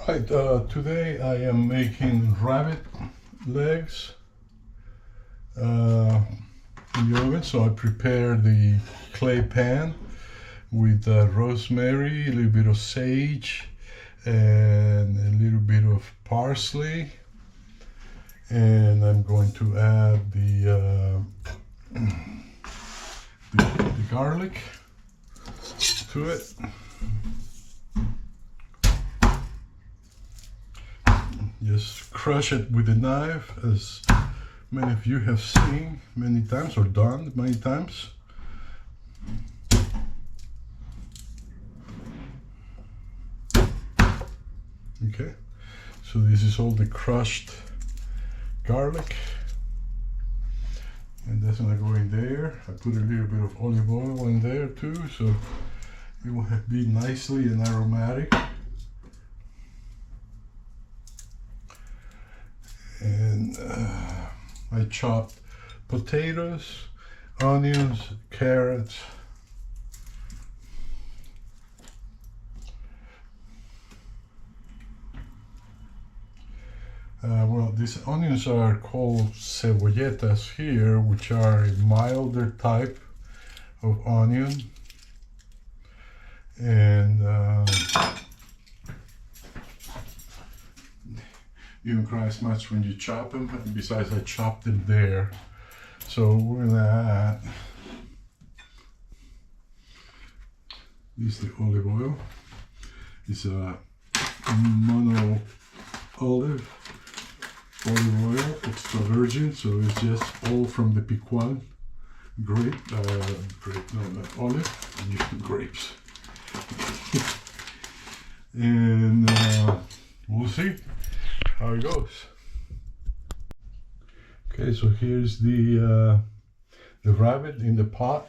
Right, today I am making rabbit legs in the oven. So I prepared the clay pan with rosemary, a little bit of sage, and a little bit of parsley. And I'm going to add the garlic to it. Just crush it with a knife, as many of you have seen many times or done many times. Okay, so this is all the crushed garlic, and that's gonna go in there. I put a little bit of olive oil in there too, so it will be nicely and aromatic. And I chopped potatoes, onions, carrots, well, these onions are called cebolletas here, which are a milder type of onion. And you don't cry as much when you chop them. Besides, I chopped them there. So we're gonna add this, the olive oil. It's a mono olive oil, extra virgin. So it's just all from the Picual olive. I'm using grapes. And we'll see how it goes. Okay, so here's the rabbit in the pot,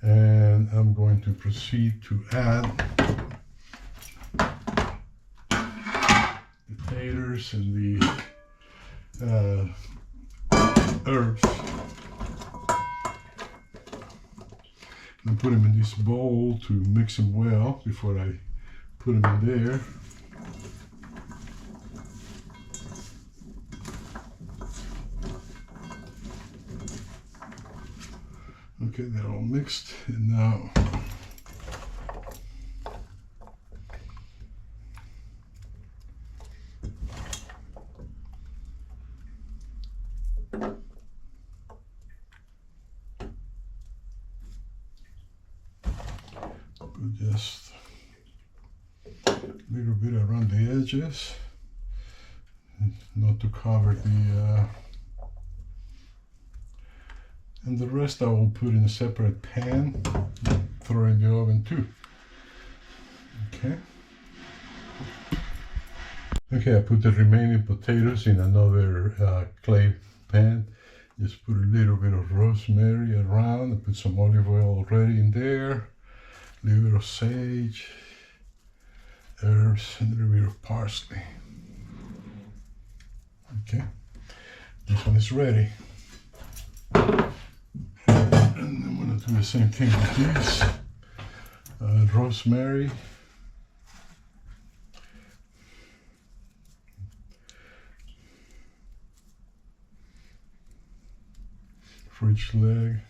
and I'm going to proceed to add the taters and the herbs. And put them in this bowl to mix them well before I put them in there. Okay, they're all mixed, and now put just a little bit around the edges, not to cover the and the rest I will put in a separate pan, throw in the oven too. Okay. Okay, I put the remaining potatoes in another clay pan. Just put a little bit of rosemary around. I put some olive oil already in there. A little bit of sage, herbs, and a little bit of parsley. Okay, this one is ready. And I'm going to do the same thing with these. Rosemary. For each leg.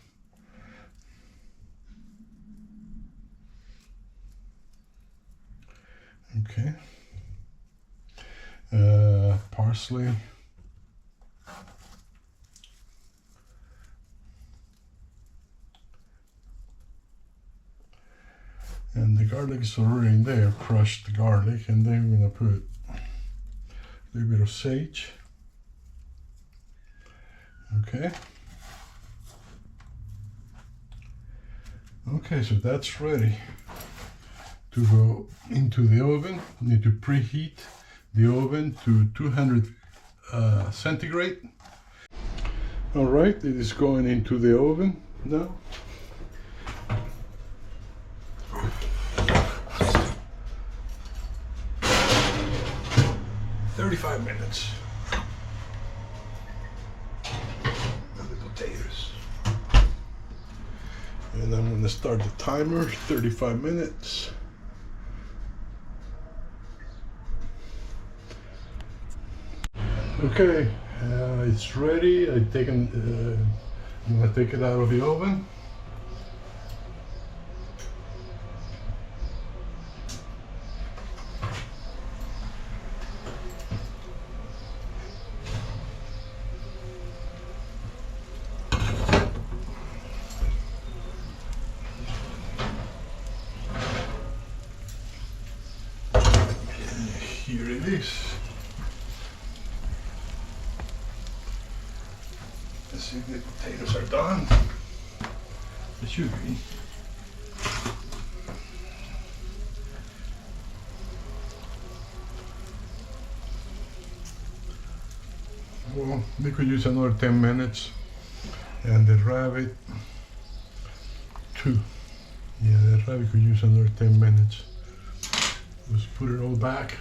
Okay. Parsley. And the garlic is already in there, crushed garlic, and then we're going to put a little bit of sage. Okay. Okay, so that's ready to go into the oven. You need to preheat the oven to 200 centigrade. All right, it is going into the oven now. 35 minutes. And the potatoes. And I'm going to start the timer, 35 minutes. Okay, it's ready. I'm gonna take it out of the oven. Here it is. Let's see if the potatoes are done. They should be. Well, they could use another 10 minutes. And the rabbit, too. Yeah, the rabbit could use another 10 minutes. Let's put it all back.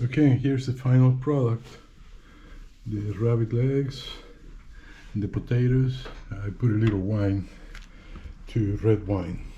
Okay, here's the final product. The rabbit legs and the potatoes. I put a little wine, red wine.